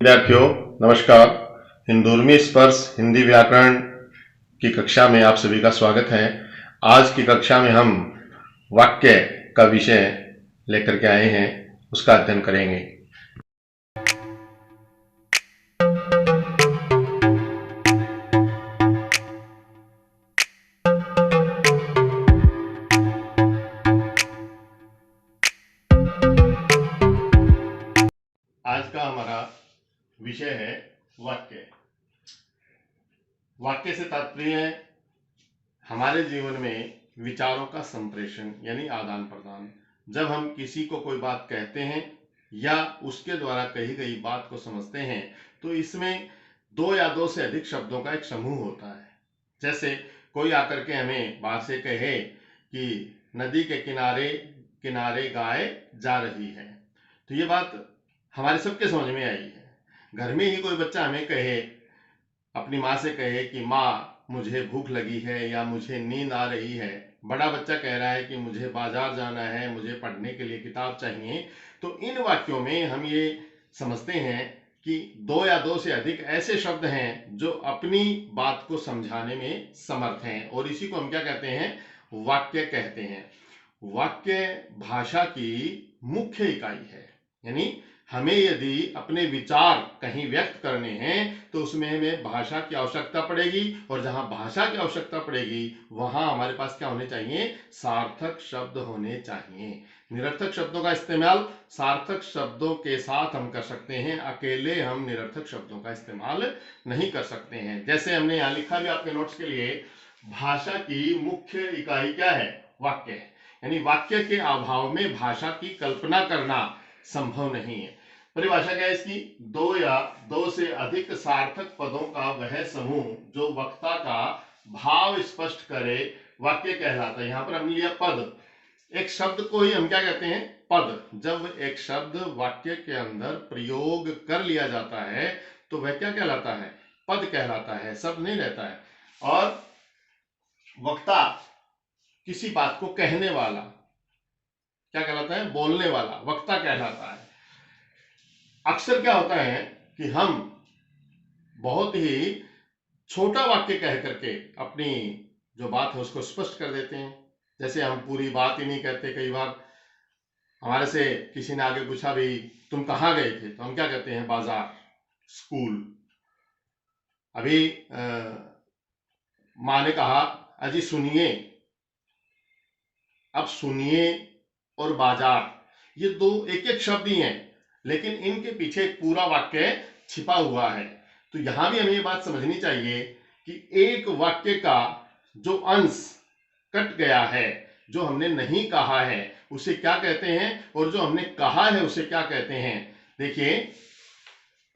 विद्यार्थियों नमस्कार। हिंदूर्मी स्पर्श हिंदी व्याकरण की कक्षा में आप सभी का स्वागत है। आज की कक्षा में हम वाक्य का विषय लेकर के आए हैं, उसका अध्ययन करेंगे। आज का हमारा विषय है वाक्य। वाक्य से तात्पर्य है हमारे जीवन में विचारों का संप्रेषण यानी आदान प्रदान। जब हम किसी को कोई बात कहते हैं या उसके द्वारा कही गई बात को समझते हैं तो इसमें दो या दो से अधिक शब्दों का एक समूह होता है। जैसे कोई आकर के हमें बाहर से कहे कि नदी के किनारे किनारे गाय जा रही है, तो ये बात हमारे सबके समझ में आई है। घर में ही कोई बच्चा हमें कहे, अपनी माँ से कहे कि माँ मुझे भूख लगी है या मुझे नींद आ रही है, बड़ा बच्चा कह रहा है कि मुझे बाजार जाना है, मुझे पढ़ने के लिए किताब चाहिए, तो इन वाक्यों में हम ये समझते हैं कि दो या दो से अधिक ऐसे शब्द हैं जो अपनी बात को समझाने में समर्थ हैं, और इसी को हम क्या कहते हैं, वाक्य कहते हैं। वाक्य भाषा की मुख्य इकाई है, यानी हमें यदि अपने विचार कहीं व्यक्त करने हैं तो उसमें हमें भाषा की आवश्यकता पड़ेगी, और जहां भाषा की आवश्यकता पड़ेगी वहां हमारे पास क्या होने चाहिए, सार्थक शब्द होने चाहिए। निरर्थक शब्दों का इस्तेमाल सार्थक शब्दों के साथ हम कर सकते हैं, अकेले हम निरर्थक शब्दों का इस्तेमाल नहीं कर सकते हैं। जैसे हमने यहाँ लिखा भी आपके नोट्स के लिए, भाषा की मुख्य इकाई क्या है, वाक्य है। यानी वाक्य के अभाव में भाषा की कल्पना करना संभव नहीं है। परिभाषा क्या है इसकी, दो या दो से अधिक सार्थक पदों का वह समूह जो वक्ता का भाव स्पष्ट करे वाक्य कहलाता है। यहां पर हमने लिया पद, एक शब्द को ही हम क्या कहते हैं, पद। जब एक शब्द वाक्य के अंदर प्रयोग कर लिया जाता है तो वह क्या कहलाता है, पद कहलाता है, शब्द नहीं रहता है। और वक्ता किसी बात को कहने वाला क्या कहलाता है, बोलने वाला वक्ता कहलाता है। अक्सर क्या होता है कि हम बहुत ही छोटा वाक्य कह करके अपनी जो बात है उसको स्पष्ट कर देते हैं। जैसे हम पूरी बात ही नहीं कहते। कई बार हमारे से किसी ने आगे पूछा, भाई तुम कहाँ गए थे, तो हम क्या कहते हैं, बाजार, स्कूल। अभी माँ ने कहा, अजी सुनिए। अब सुनिए और बाजार ये दो एक एक शब्द ही हैं, लेकिन इनके पीछे एक पूरा वाक्य छिपा हुआ है। तो यहां भी हमें ये बात समझनी चाहिए कि एक वाक्य का जो अंश कट गया है, जो हमने नहीं कहा है, उसे क्या कहते हैं, और जो हमने कहा है उसे क्या कहते हैं। देखिए,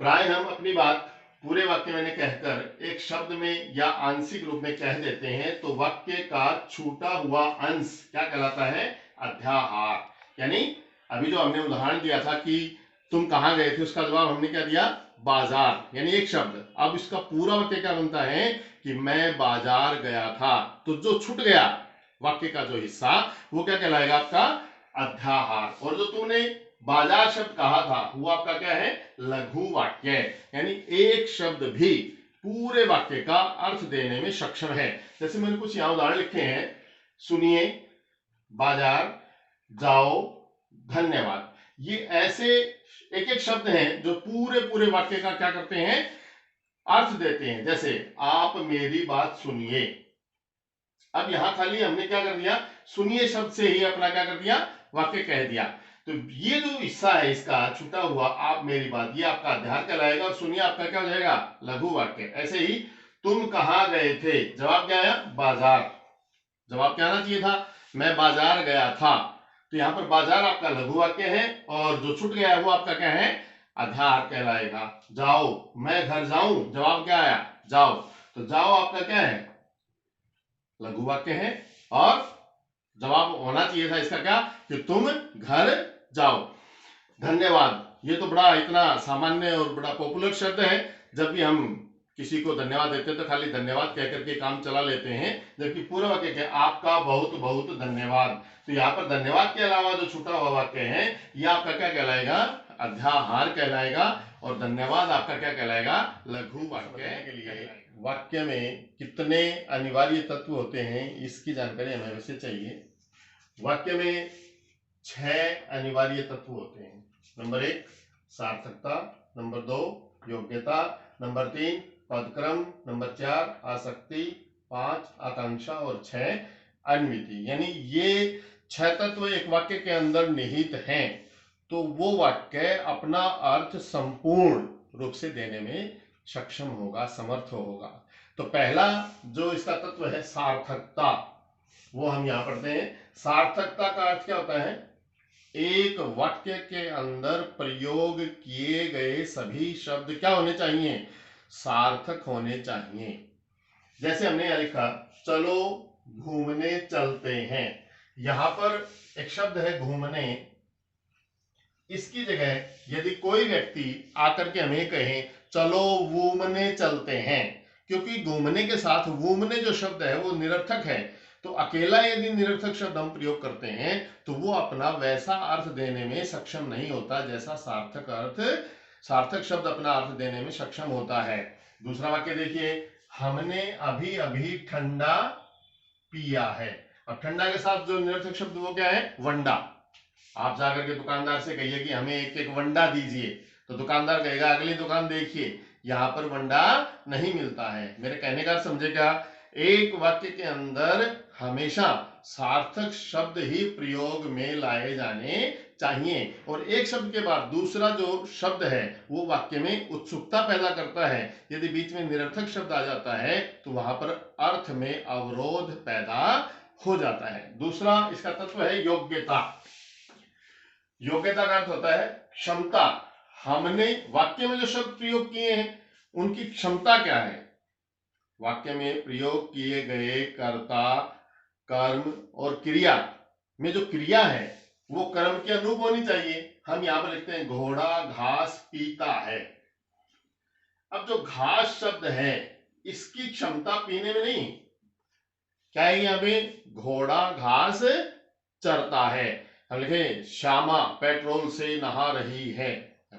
प्राय हम अपनी बात पूरे वाक्य में कहकर एक शब्द में या आंशिक रूप में कह देते हैं, तो वाक्य का छूटा हुआ अंश क्या कहलाता है, अध्याहार। यानी अभी जो हमने उदाहरण दिया था कि तुम कहां गए थे, उसका जवाब हमने क्या दिया, बाजार, यानी एक शब्द। अब इसका पूरा वाक्य क्या बनता है कि मैं बाजार गया था। तो जो छूट गया वाक्य का जो हिस्सा, वो क्या कहलाएगा, आपका अध्याहार। और जो तुमने बाजार शब्द कहा था वो आपका क्या है, लघु वाक्य। यानी एक शब्द भी पूरे वाक्य का अर्थ देने में सक्षम है। जैसे मैंने कुछ यहां उदाहरण लिखे हैं, सुनिए, बाजार, जाओ, धन्यवाद। ये ऐसे एक एक शब्द हैं जो पूरे पूरे वाक्य का क्या करते हैं, अर्थ देते हैं। जैसे आप मेरी बात सुनिए। अब यहां खाली हमने क्या कर दिया, सुनिए शब्द से ही अपना क्या कर दिया, वाक्य कह दिया। तो ये जो हिस्सा है इसका छूटा हुआ, आप मेरी बात, ये आपका अध्याहार कहलाएगा, और सुनिए आपका क्या हो जाएगा, लघु वाक्य। ऐसे ही तुम कहां गए थे, जवाब क्या आया, बाजार। जवाब क्या आना चाहिए था, मैं बाजार गया था। तो यहां पर बाजार आपका लघु वाक्य है, और जो छूट गया है वो आपका क्या है, अध्याहार कहलाएगा। जाओ, मैं घर जाऊं, जवाब क्या आया, जाओ। तो जाओ आपका क्या है, लघु वाक्य है, और जवाब होना चाहिए था इसका क्या, कि तुम घर जाओ। धन्यवाद, ये तो बड़ा इतना सामान्य और बड़ा पॉपुलर शब्द है। जब भी हम किसी को धन्यवाद देते हैं तो खाली धन्यवाद कह करके काम चला लेते हैं, जबकि पूरा वाक्य क्या, आपका बहुत बहुत धन्यवाद। तो यहाँ पर धन्यवाद के अलावा जो छूटा हुआ वाक्य है, ये आपका क्या कहलाएगा, अध्याहार कहलाएगा। और धन्यवाद आपका क्या कहलाएगा, लघु वाक्य के लिए। वाक्य में कितने अनिवार्य तत्व होते हैं इसकी जानकारी हमें वैसे चाहिए। वाक्य में 6 अनिवार्य तत्व होते हैं। नंबर 1 सार्थकता, नंबर 2 योग्यता, नंबर 3 पदक्रम, नंबर 4 आसक्ति, 5 आकांक्षा और 6 अन्विति। यानी ये 6 तत्व एक वाक्य के अंदर निहित हैं तो वो वाक्य अपना अर्थ संपूर्ण रूप से देने में सक्षम होगा, समर्थ होगा। तो पहला जो इसका तत्व है सार्थकता, वो हम यहां पढ़ते हैं। सार्थकता का अर्थ क्या होता है, एक वाक्य के अंदर प्रयोग किए गए सभी शब्द क्या होने चाहिए, सार्थक होने चाहिए। जैसे हमने यहां लिखा चलो घूमने चलते हैं, यहां पर एक शब्द है घूमने, इसकी जगह यदि कोई व्यक्ति आकर के हमें कहे चलो घूमने चलते हैं, क्योंकि घूमने के साथ घूमने जो शब्द है वो निरर्थक है, तो अकेला यदि निरर्थक शब्द हम प्रयोग करते हैं तो वो अपना वैसा अर्थ देने में सक्षम नहीं होता जैसा सार्थक शब्द अपना अर्थ देने में सक्षम होता है। दूसरा वाक्य देखिए, हमने अभी अभी ठंडा पिया है। अब ठंडा के साथ जो निरर्थक शब्द वो क्या है, वंडा। आप जाकर के दुकानदार से कहिए कि हमें एक एक वंडा दीजिए, तो दुकानदार कहेगा अगली दुकान देखिए यहां पर वंडा नहीं मिलता है। मेरे कहने का समझे क्या, एक वाक्य के अंदर हमेशा सार्थक शब्द ही प्रयोग में लाए जाने चाहिए और एक शब्द के बाद दूसरा जो शब्द है वो वाक्य में उत्सुकता पैदा करता है। यदि बीच में निरर्थक शब्द आ जाता है तो वहां पर अर्थ में अवरोध पैदा हो जाता है। दूसरा इसका तत्व है योग्यता। योग्यता का अर्थ होता है क्षमता। हमने वाक्य में जो शब्द प्रयोग किए हैं उनकी क्षमता क्या है, वाक्य में प्रयोग किए गए कर्ता, कर्म और क्रिया में जो क्रिया है वो कर्म के अनुरूप होनी चाहिए। हम यहां पर लिखते हैं घोड़ा घास पीता है। अब जो घास शब्द है इसकी क्षमता पीने में नहीं, क्या है यहाँ पे, घोड़ा घास चरता है। हम लिखे श्यामा पेट्रोल से नहा रही है।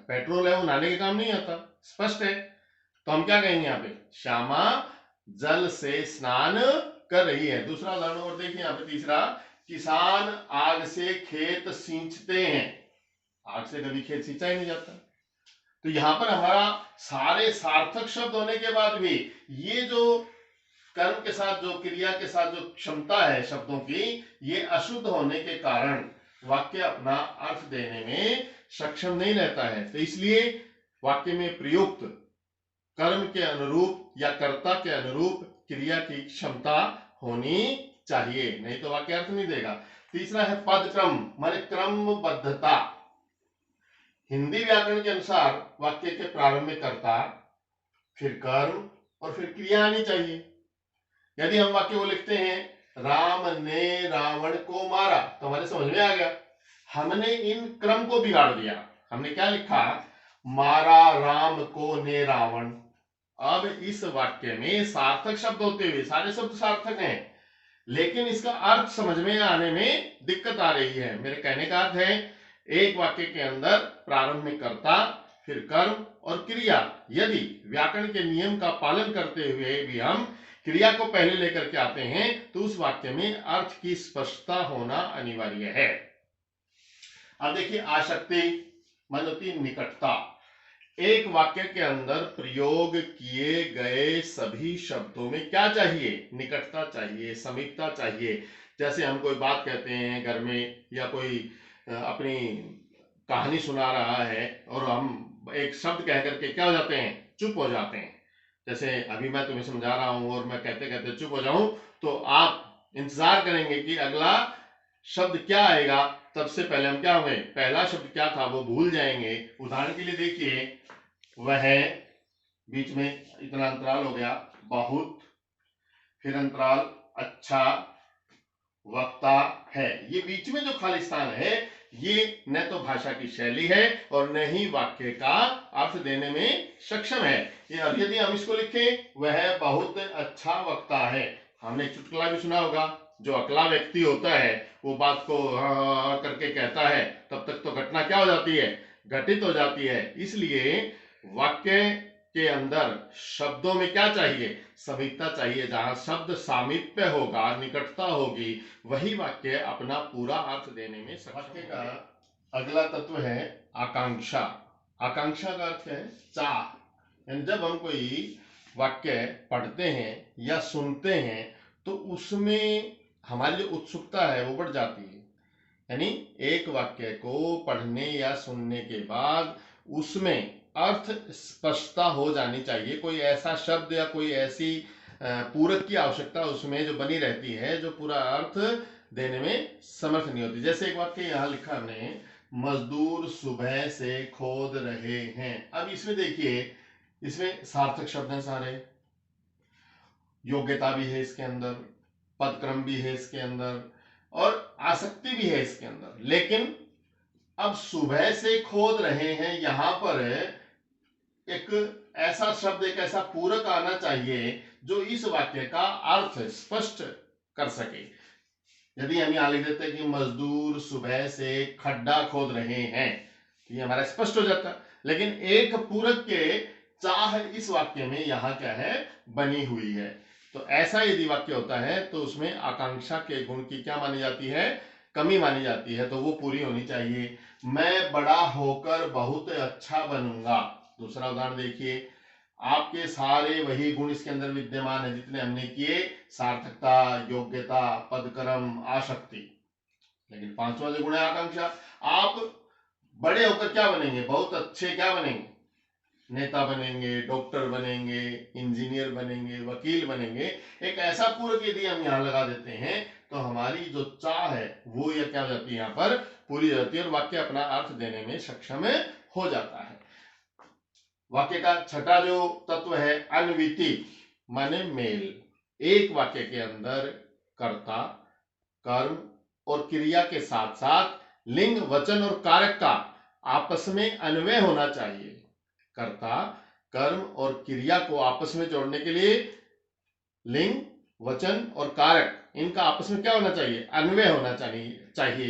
पेट्रोल है वो नहाने के काम नहीं आता, स्पष्ट है। तो हम क्या कहेंगे यहाँ पे, श्यामा जल से स्नान कर रही है। दूसरा उदाहरण और देखिए यहाँ पे तीसरा, किसान आग से खेत सींचते हैं। आग से कभी खेत सींचा ही नहीं जाता। तो यहां पर हमारा सारे सार्थक शब्द होने के बाद भी ये जो कर्म के साथ जो क्रिया के साथ जो क्षमता है शब्दों की, ये अशुद्ध होने के कारण वाक्य अपना अर्थ देने में सक्षम नहीं रहता है। तो इसलिए वाक्य में प्रयुक्त कर्म के अनुरूप या कर्ता के अनुरूप क्रिया की क्षमता होनी चाहिए, नहीं तो वाक्य अर्थ नहीं देगा। तीसरा है पदक्रम, माने क्रमबद्धता। हिंदी व्याकरण के अनुसार वाक्य के प्रारंभ में कर्ता, फिर कर्म और फिर क्रिया आनी चाहिए। यदि हम वाक्य को लिखते हैं राम ने रावण को मारा, तो हमारे समझ में आ गया। हमने इन क्रम को बिगाड़ दिया। हमने क्या लिखा, मारा राम को ने रावण। अब इस वाक्य में सार्थक शब्द होते हुए सारे शब्द सार्थक हैं, लेकिन इसका अर्थ समझ में आने में दिक्कत आ रही है। मेरे कहने का अर्थ है एक वाक्य के अंदर प्रारंभ में कर्ता, फिर कर्म और क्रिया, यदि व्याकरण के नियम का पालन करते हुए भी हम क्रिया को पहले लेकर के आते हैं तो उस वाक्य में अर्थ की स्पष्टता होना अनिवार्य है। अब देखिए आसक्ति माने निकटता। एक वाक्य के अंदर प्रयोग किए गए सभी शब्दों में क्या चाहिए, निकटता चाहिए, समीपता चाहिए। जैसे हम कोई बात कहते हैं घर में, या कोई अपनी कहानी सुना रहा है और हम एक शब्द कह करके क्या हो जाते हैं, चुप हो जाते हैं। जैसे अभी मैं तुम्हें समझा रहा हूं और मैं कहते कहते चुप हो जाऊं तो आप इंतजार करेंगे कि अगला शब्द क्या आएगा। तब से पहले हम क्या हुए, पहला शब्द क्या था वो भूल जाएंगे। उदाहरण के लिए देखिए, वह, बीच में इतना अंतराल हो गया, बहुत, फिर अंतराल, अच्छा, वक्ता है। ये बीच में जो खाली स्थान है ये न तो भाषा की शैली है और न ही वाक्य का अर्थ देने में सक्षम है। यदि हम इसको लिखें वह बहुत अच्छा वक्ता है, हमने चुटकुला भी सुना होगा, जो अकला व्यक्ति होता है वो बात को करके कहता है, तब तक तो घटना क्या हो जाती है, घटित हो जाती है। इसलिए वाक्य के अंदर शब्दों में क्या चाहिए, समीपता चाहिए। जहां शब्द सामीप्य होगा, निकटता होगी, वही वाक्य अपना पूरा अर्थ देने में सक्षम। वाक्य का अगला तत्व है आकांक्षा। आकांक्षा का अर्थ है चाह। जब हम कोई वाक्य पढ़ते हैं या सुनते हैं तो उसमें हमारी जो उत्सुकता है वो बढ़ जाती है। यानी एक वाक्य को पढ़ने या सुनने के बाद उसमें अर्थ स्पष्टता हो जानी चाहिए। कोई ऐसा शब्द या कोई ऐसी पूरक की आवश्यकता उसमें जो बनी रहती है जो पूरा अर्थ देने में समर्थ नहीं होती। जैसे एक वाक्य यहाँ लिखा हमने, मजदूर सुबह से खोद रहे हैं। अब इसमें देखिए, इसमें सार्थक शब्द हैं सारे, योग्यता भी है इसके अंदर, पदक्रम भी है इसके अंदर और आसक्ति भी है इसके अंदर। लेकिन अब सुबह से खोद रहे हैं, यहां पर एक ऐसा शब्द, एक ऐसा पूरक आना चाहिए जो इस वाक्य का अर्थ स्पष्ट कर सके। यदि हम यहां लिख देते हैं कि मजदूर सुबह से खड्डा खोद रहे हैं, तो ये हमारा स्पष्ट हो जाता। लेकिन एक पूरक के चाह इस वाक्य में यहां क्या है, बनी हुई है। तो ऐसा यदि वाक्य होता है तो उसमें आकांक्षा के गुण की क्या मानी जाती है, कमी मानी जाती है। तो वो पूरी होनी चाहिए। मैं बड़ा होकर बहुत अच्छा बनूंगा। दूसरा उदाहरण देखिए, आपके सारे वही गुण इसके अंदर विद्यमान है जितने हमने किए, सार्थकता, योग्यता, पदक्रम, आसक्ति। लेकिन पांचवा जो गुण है आकांक्षा, आप बड़े होकर क्या बनेंगे, बहुत अच्छे क्या बनेंगे, नेता बनेंगे, डॉक्टर बनेंगे, इंजीनियर बनेंगे, वकील बनेंगे। एक ऐसा पूरक यदि हम यहाँ लगा देते हैं तो हमारी जो चाह है वो यह क्या हो जाती है, यहाँ पर पूरी हो जाती है और वाक्य अपना अर्थ देने में सक्षम हो जाता है। वाक्य का छठा जो तत्व है अन्विति माने मेल। एक वाक्य के अंदर कर्ता, कर्म और क्रिया के साथ साथ लिंग, वचन और कारक का आपस में अन्वय होना चाहिए। कर्ता, कर्म और क्रिया को आपस में जोड़ने के लिए लिंग, वचन और कारक, इनका आपस में क्या होना चाहिए, अन्वय होना चाहिए।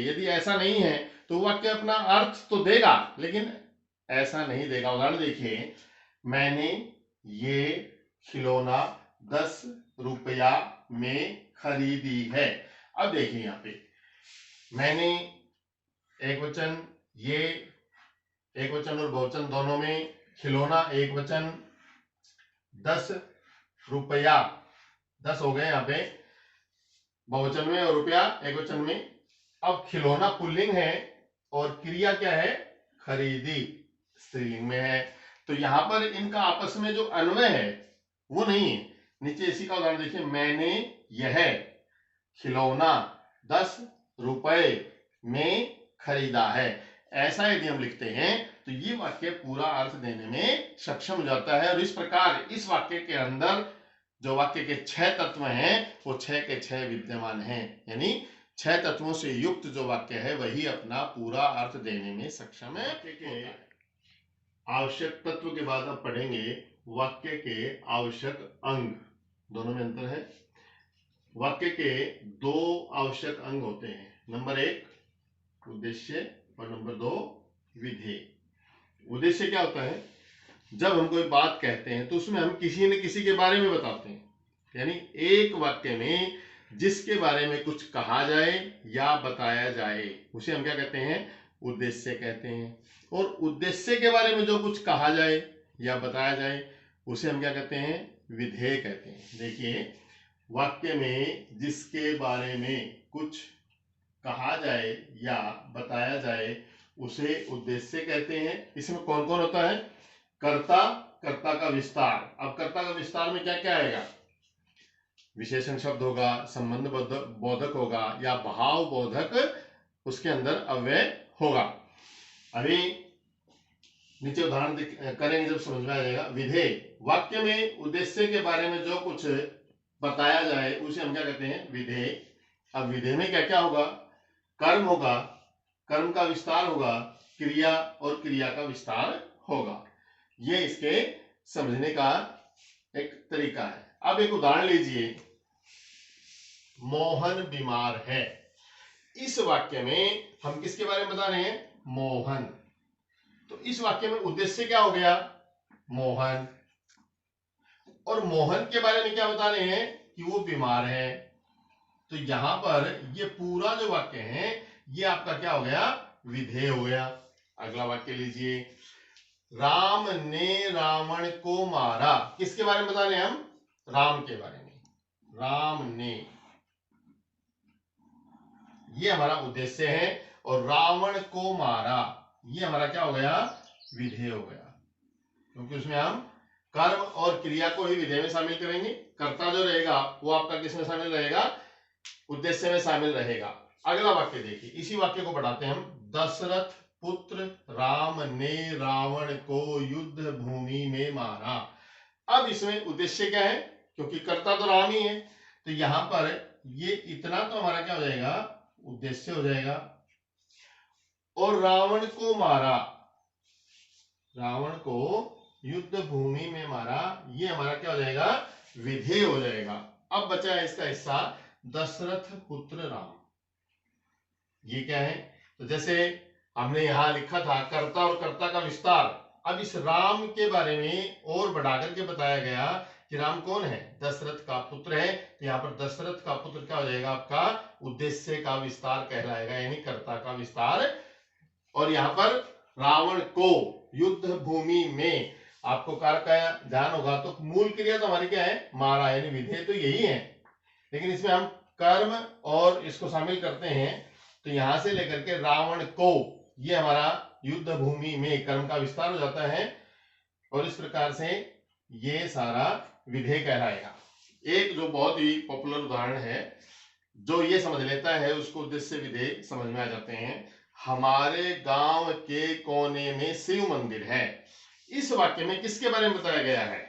यदि ऐसा नहीं है तो वाक्य अपना अर्थ तो देगा लेकिन ऐसा नहीं देगा। उदाहरण देखिए, मैंने ये खिलौना 10 रुपया में खरीदी है। अब देखिए यहाँ पे मैंने एक वचन, ये एक वचन और बहुवचन दोनों में, खिलौना एक वचन, 10 रुपया, 10 हो गए यहाँ पे बहुवचन में और रुपया एक वचन में। अब खिलौना पुल्लिंग है और क्रिया क्या है, खरीदी, स्त्रीलिंग में है। तो यहां पर इनका आपस में जो अन्वय है वो नहीं है। नीचे इसी का उदाहरण देखिए, मैंने यह खिलौना 10 रुपए में खरीदा है। ऐसा यदि हम लिखते हैं तो ये वाक्य पूरा अर्थ देने में सक्षम हो जाता है। और इस प्रकार इस वाक्य के अंदर जो वाक्य के 6 तत्व हैं वो 6 के 6 विद्यमान हैं। यानी 6 तत्वों से युक्त जो वाक्य है वही अपना पूरा अर्थ देने में सक्षम है। वाक्य के आवश्यक तत्व के बाद अब पढ़ेंगे वाक्य के आवश्यक अंग। दोनों में अंतर है। वाक्य के 2 आवश्यक अंग होते हैं। नंबर 1 उद्देश्य और नंबर 2 विधेय। उद्देश्य क्या होता है, जब हम कोई बात कहते हैं तो उसमें हम किसी न किसी के बारे में बताते हैं। यानी एक वाक्य में जिसके बारे में कुछ कहा जाए या बताया जाए उसे हम क्या कहते हैं, उद्देश्य कहते हैं। और उद्देश्य के बारे में जो कुछ कहा जाए या बताया जाए उसे हम क्या कहते हैं, विधेय कहते हैं। देखिए, वाक्य में जिसके बारे में कुछ कहा जाए या बताया जाए उसे उद्देश्य कहते हैं। इसमें कौन कौन होता है, कर्ता, कर्ता का विस्तार। अब कर्ता का विस्तार में क्या क्या आएगा, विशेषण शब्द होगा, संबंध बोधक होगा या भाव बोधक उसके अंदर अव्यय होगा। अभी नीचे उदाहरण करेंगे जब समझ में आ जाएगा। विधेय, वाक्य में उद्देश्य के बारे में जो कुछ बताया जाए उसे हम क्या कहते हैं, विधेय। अब विधेय में क्या क्या होगा, कर्म होगा, कर्म का विस्तार होगा, क्रिया और क्रिया का विस्तार होगा। ये इसके समझने का एक तरीका है। अब एक उदाहरण लीजिए, मोहन बीमार है। इस वाक्य में हम किसके बारे में बता रहे हैं, मोहन। तो इस वाक्य में उद्देश्य क्या हो गया, मोहन। और मोहन के बारे में क्या बता रहे हैं कि वो बीमार है। तो यहां पर ये पूरा जो वाक्य है ये आपका क्या हो गया, विधेय हो गया। अगला वाक्य लीजिए, राम ने रावण को मारा। किसके बारे में बता रहे हैं हम, राम के बारे में। राम ने, ये हमारा उद्देश्य है। और रावण को मारा, ये हमारा क्या हो गया, विधेय हो गया। क्योंकि उसमें हम कर्म और क्रिया को ही विधेय में शामिल करेंगे। कर्ता जो रहेगा वो आपका किसमें शामिल रहेगा, उद्देश्य में शामिल रहेगा। अगला वाक्य देखिए, इसी वाक्य को बढ़ाते हैं हम। दशरथ पुत्र राम ने रावण को युद्ध भूमि में मारा। अब इसमें उद्देश्य क्या है, क्योंकि कर्ता तो राम ही है, तो यहां पर ये इतना तो हमारा क्या हो जाएगा, उद्देश्य हो जाएगा। और रावण को मारा, रावण को युद्ध भूमि में मारा, ये हमारा क्या हो जाएगा, विधेय हो जाएगा। अब बचा है इसका हिस्सा, दशरथ पुत्र राम। ये क्या है, तो जैसे हमने यहां लिखा था कर्ता और कर्ता का विस्तार। अब इस राम के बारे में और बढ़ाकर के बताया गया कि राम कौन है, दशरथ का पुत्र है। तो यहाँ पर दशरथ का पुत्र क्या हो जाएगा, आपका उद्देश्य का विस्तार कहलाएगा, यानी कर्ता का विस्तार। और यहाँ पर रावण को युद्ध भूमि में, आपको कारक का ध्यान होगा तो मूल क्रिया तो हमारी क्या है, मारा, यानी विधेय तो यही है। लेकिन इसमें हम कर्म और इसको शामिल करते हैं। तो यहां से लेकर के रावण को, ये हमारा युद्ध भूमि में कर्म का विस्तार हो जाता है। और इस प्रकार से ये सारा विधेय कहलाएगा। एक जो बहुत ही पॉपुलर उदाहरण है, जो ये समझ लेता है उसको उद्देश्य विधेय समझ में आ जाते हैं। हमारे गांव के कोने में शिव मंदिर है। इस वाक्य में किसके बारे में बताया गया है।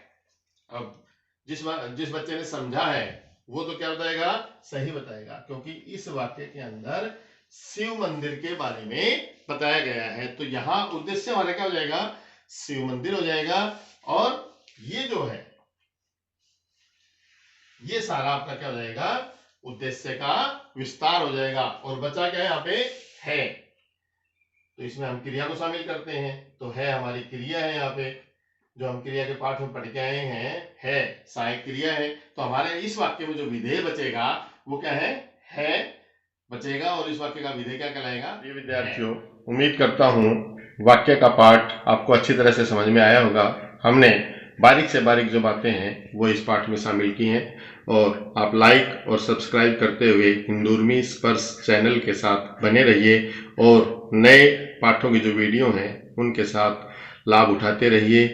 अब जिस बच्चे ने समझा है वो तो क्या बताएगा, सही बताएगा, क्योंकि इस वाक्य के अंदर शिव मंदिर के बारे में बताया गया है। तो यहाँ उद्देश्य हमारा क्या हो जाएगा, शिव मंदिर हो जाएगा। और ये जो है ये सारा आपका क्या हो जाएगा, उद्देश्य का विस्तार हो जाएगा। और बचा क्या है यहाँ पे, है। तो इसमें हम क्रिया को शामिल करते हैं। तो है हमारी क्रिया है, यहाँ पे जो हम क्रिया के पाठ में पढ़ के आए हैं, है सहायक क्रिया है। तो हमारे इस वाक्य में जो विधेय बचेगा वो क्या है बचेगा। और इस वाक्य का विधेय क्या कहलाएगा। ये विद्यार्थियों, उम्मीद करता हूँ वाक्य का पाठ आपको अच्छी तरह से समझ में आया होगा। हमने बारीक से बारीक जो बातें हैं वो इस पाठ में शामिल की हैं। और आप लाइक और सब्सक्राइब करते हुए हिंदुर्मी स्पर्श चैनल के साथ बने रहिए और नए पाठों की जो वीडियो हैं उनके साथ लाभ उठाते रहिए।